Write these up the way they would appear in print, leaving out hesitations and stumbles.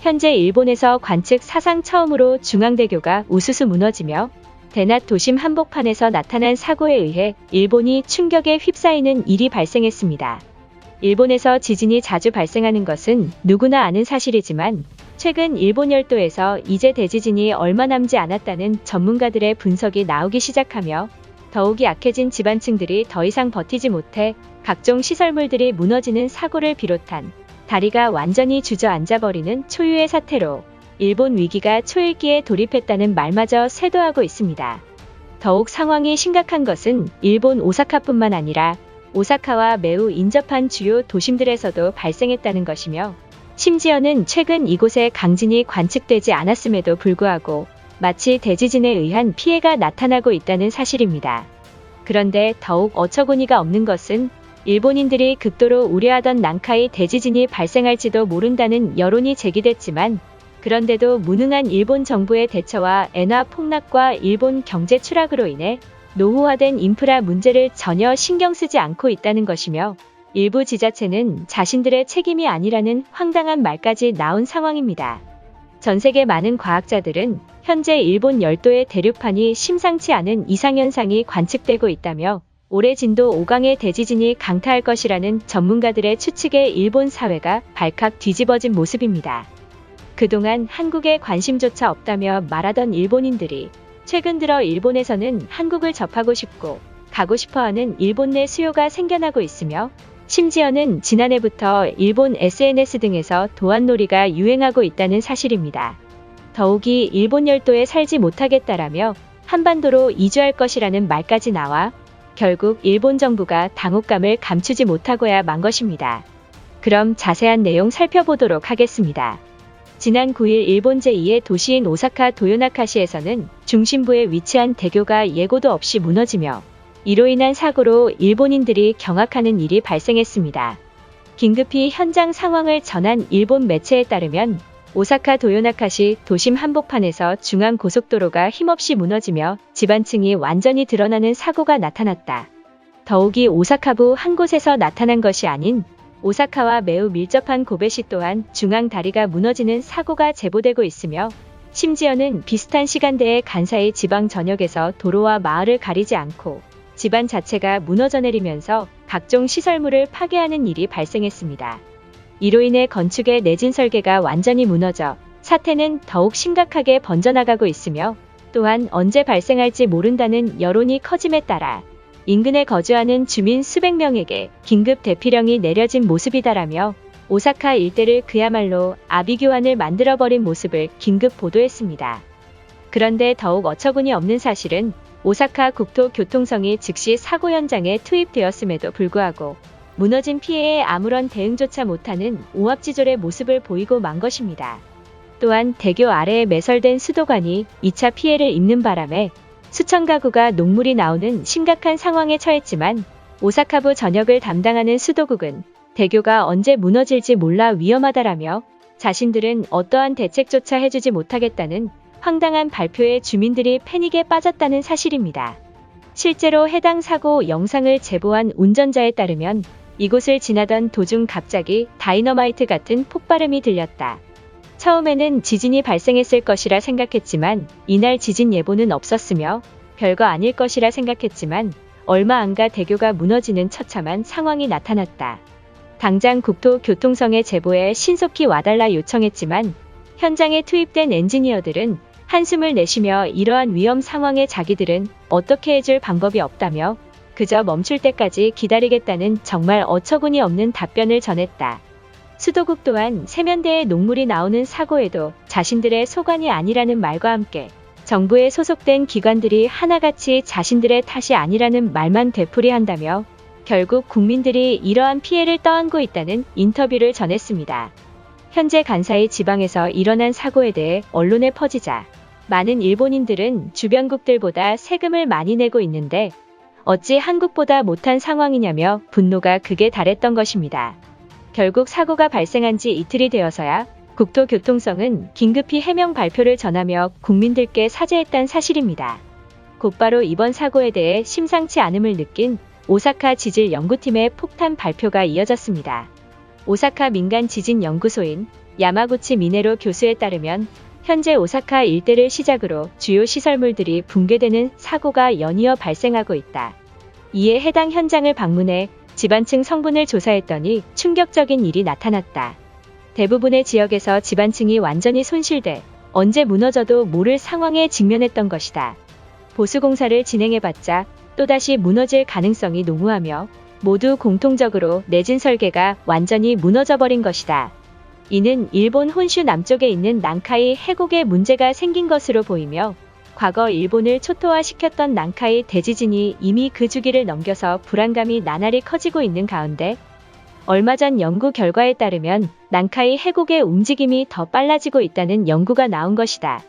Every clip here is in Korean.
현재 일본에서 관측 사상 처음으로 중앙대교가 우수수 무너지며 대낮 도심 한복판에서 나타난 사고에 의해 일본이 충격에 휩싸이는 일이 발생했습니다. 일본에서 지진이 자주 발생하는 것은 누구나 아는 사실이지만 최근 일본 열도에서 이제 대지진이 얼마 남지 않았다는 전문가들의 분석이 나오기 시작하며 더욱이 약해진 지반층들이 더 이상 버티지 못해 각종 시설물들이 무너지는 사고를 비롯한 다리가 완전히 주저앉아버리는 초유의 사태로 일본 위기가 초일기에 돌입했다는 말마저 쇄도하고 있습니다. 더욱 상황이 심각한 것은 일본 오사카뿐만 아니라 오사카와 매우 인접한 주요 도심들에서도 발생했다는 것이며 심지어는 최근 이곳에 강진이 관측되지 않았음에도 불구하고 마치 대지진에 의한 피해가 나타나고 있다는 사실입니다. 그런데 더욱 어처구니가 없는 것은 일본인들이 극도로 우려하던 난카이 대지진이 발생할지도 모른다는 여론이 제기됐지만 그런데도 무능한 일본 정부의 대처와 엔화 폭락과 일본 경제 추락으로 인해 노후화된 인프라 문제를 전혀 신경 쓰지 않고 있다는 것이며 일부 지자체는 자신들의 책임이 아니라는 황당한 말까지 나온 상황입니다. 전 세계 많은 과학자들은 현재 일본 열도의 대륙판이 심상치 않은 이상현상이 관측되고 있다며 올해 진도 5강의 대지진이 강타할 것이라는 전문가들의 추측에 일본 사회가 발칵 뒤집어진 모습입니다. 그동안 한국에 관심조차 없다며 말하던 일본인들이 최근 들어 일본에서는 한국을 접하고 싶고 가고 싶어하는 일본 내 수요가 생겨나고 있으며 심지어는 지난해부터 일본 SNS 등에서 도안놀이가 유행하고 있다는 사실입니다. 더욱이 일본 열도에 살지 못하겠다라며 한반도로 이주할 것이라는 말까지 나와 결국 일본 정부가 당혹감을 감추지 못하고야 만 것입니다. 그럼 자세한 내용 살펴보도록 하겠습니다. 지난 9일 일본 제2의 도시인 오사카 도요나카시에서는 중심부에 위치한 대교가 예고도 없이 무너지며 이로 인한 사고로 일본인들이 경악하는 일이 발생했습니다. 긴급히 현장 상황을 전한 일본 매체에 따르면 오사카 도요나카시 도심 한복판에서 중앙고속도로가 힘없이 무너지며 지반층이 완전히 드러나는 사고가 나타났다. 더욱이 오사카부 한 곳에서 나타난 것이 아닌 오사카와 매우 밀접한 고베시 또한 중앙 다리가 무너지는 사고가 제보되고 있으며 심지어는 비슷한 시간대에 간사이 지방 전역에서 도로와 마을을 가리지 않고 지반 자체가 무너져 내리면서 각종 시설물을 파괴하는 일이 발생했습니다. 이로 인해 건축의 내진 설계가 완전히 무너져 사태는 더욱 심각하게 번져나가고 있으며 또한 언제 발생할지 모른다는 여론이 커짐에 따라 인근에 거주하는 주민 수백 명에게 긴급 대피령이 내려진 모습이다라며 오사카 일대를 그야말로 아비규환을 만들어버린 모습을 긴급 보도했습니다. 그런데 더욱 어처구니 없는 사실은 오사카 국토교통성이 즉시 사고 현장에 투입되었음에도 불구하고 무너진 피해에 아무런 대응조차 못하는 오합지졸의 모습을 보이고 만 것입니다. 또한 대교 아래에 매설된 수도관이 2차 피해를 입는 바람에 수천 가구가 녹물이 나오는 심각한 상황에 처했지만 오사카부 전역을 담당하는 수도국은 대교가 언제 무너질지 몰라 위험하다라며 자신들은 어떠한 대책조차 해주지 못하겠다는 황당한 발표에 주민들이 패닉에 빠졌다는 사실입니다. 실제로 해당 사고 영상을 제보한 운전자에 따르면 이곳을 지나던 도중 갑자기 다이너마이트 같은 폭발음이 들렸다. 처음에는 지진이 발생했을 것이라 생각했지만 이날 지진 예보는 없었으며 별거 아닐 것이라 생각했지만 얼마 안 가 대교가 무너지는 처참한 상황이 나타났다. 당장 국토교통성의 제보에 신속히 와달라 요청했지만 현장에 투입된 엔지니어들은 한숨을 내쉬며 이러한 위험 상황에 자기들은 어떻게 해줄 방법이 없다며 그저 멈출 때까지 기다리겠다는 정말 어처구니 없는 답변을 전했다. 수도국 또한 세면대에 녹물이 나오는 사고에도 자신들의 소관이 아니라는 말과 함께 정부에 소속된 기관들이 하나같이 자신들의 탓이 아니라는 말만 되풀이한다며 결국 국민들이 이러한 피해를 떠안고 있다는 인터뷰를 전했습니다. 현재 간사이 지방에서 일어난 사고에 대해 언론에 퍼지자 많은 일본인들은 주변국들보다 세금을 많이 내고 있는데 어찌 한국보다 못한 상황이냐며 분노가 극에 달했던 것입니다. 결국 사고가 발생한 지 이틀이 되어서야 국토교통성은 긴급히 해명 발표를 전하며 국민들께 사죄했다는 사실입니다. 곧바로 이번 사고에 대해 심상치 않음을 느낀 오사카 지질 연구팀의 폭탄 발표가 이어졌습니다. 오사카 민간 지진 연구소인 야마구치 미네로 교수에 따르면 현재 오사카 일대를 시작으로 주요 시설물들이 붕괴되는 사고가 연이어 발생하고 있다. 이에 해당 현장을 방문해 집안층 성분을 조사했더니 충격적인 일이 나타났다. 대부분의 지역에서 집안층이 완전히 손실돼 언제 무너져도 모를 상황에 직면했던 것이다. 보수공사를 진행해봤자 또다시 무너질 가능성이 농후하며 모두 공통적으로 내진 설계가 완전히 무너져버린 것이다. 이는 일본 혼슈 남쪽에 있는 난카이 해곡에 문제가 생긴 것으로 보이며 과거 일본을 초토화시켰던 난카이 대지진이 이미 그 주기를 넘겨서 불안감이 나날이 커지고 있는 가운데 얼마 전 연구 결과에 따르면 난카이 해곡의 움직임이 더 빨라지고 있다는 연구가 나온 것이다.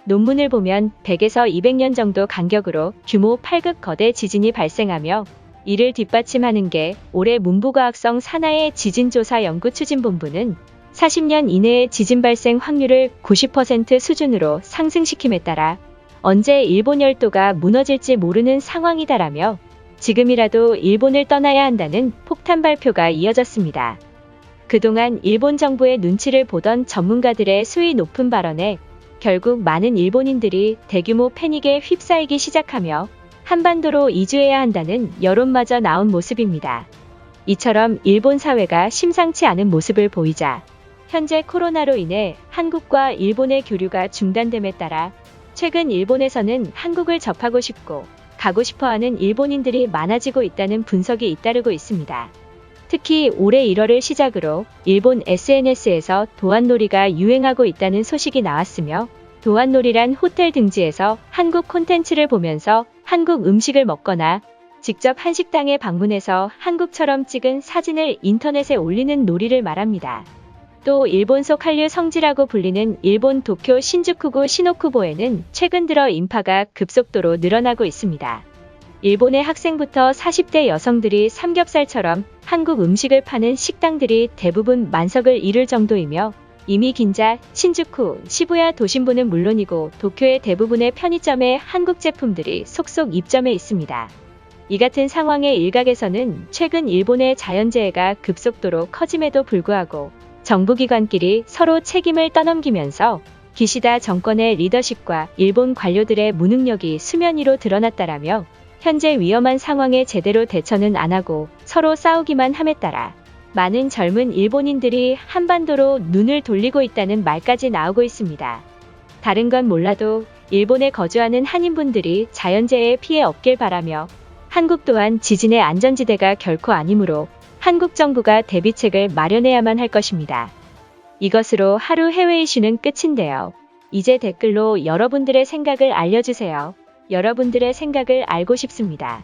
논문을 보면 100에서 200년 정도 간격으로 규모 8급 거대 지진이 발생하며 이를 뒷받침하는 게 올해 문부과학성 산하의 지진조사연구추진본부는 40년 이내의 지진 발생 확률을 90% 수준으로 상승시킴에 따라 언제 일본 열도가 무너질지 모르는 상황이다라며 지금이라도 일본을 떠나야 한다는 폭탄 발표가 이어졌습니다. 그동안 일본 정부의 눈치를 보던 전문가들의 수위 높은 발언에 결국 많은 일본인들이 대규모 패닉에 휩싸이기 시작하며 한반도로 이주해야 한다는 여론마저 나온 모습입니다. 이처럼 일본 사회가 심상치 않은 모습을 보이자 현재 코로나로 인해 한국과 일본의 교류가 중단됨에 따라 최근 일본에서는 한국을 접하고 싶고 가고 싶어하는 일본인들이 많아지고 있다는 분석이 잇따르고 있습니다. 특히 올해 1월을 시작으로 일본 SNS에서 도안놀이가 유행하고 있다는 소식이 나왔으며 도안놀이란 호텔 등지에서 한국 콘텐츠를 보면서 한국 음식을 먹거나 직접 한식당에 방문해서 한국처럼 찍은 사진을 인터넷에 올리는 놀이를 말합니다. 또 일본 속 한류 성지라고 불리는 일본 도쿄 신주쿠구 시노쿠보에는 최근 들어 인파가 급속도로 늘어나고 있습니다. 일본의 학생부터 40대 여성들이 삼겹살처럼 한국 음식을 파는 식당들이 대부분 만석을 이룰 정도이며 이미 긴자, 신주쿠, 시부야 도심부는 물론이고 도쿄의 대부분의 편의점에 한국 제품들이 속속 입점해 있습니다. 이 같은 상황의 일각에서는 최근 일본의 자연재해가 급속도로 커짐에도 불구하고 정부기관끼리 서로 책임을 떠넘기면서 기시다 정권의 리더십과 일본 관료들의 무능력이 수면 위로 드러났다라며 현재 위험한 상황에 제대로 대처는 안 하고 서로 싸우기만 함에 따라 많은 젊은 일본인들이 한반도로 눈을 돌리고 있다는 말까지 나오고 있습니다. 다른 건 몰라도 일본에 거주하는 한인분들이 자연재해에 피해 없길 바라며 한국 또한 지진의 안전지대가 결코 아니므로 한국 정부가 대비책을 마련해야만 할 것입니다. 이것으로 하루 해외 이슈는 끝인데요. 이제 댓글로 여러분들의 생각을 알려주세요. 여러분들의 생각을 알고 싶습니다.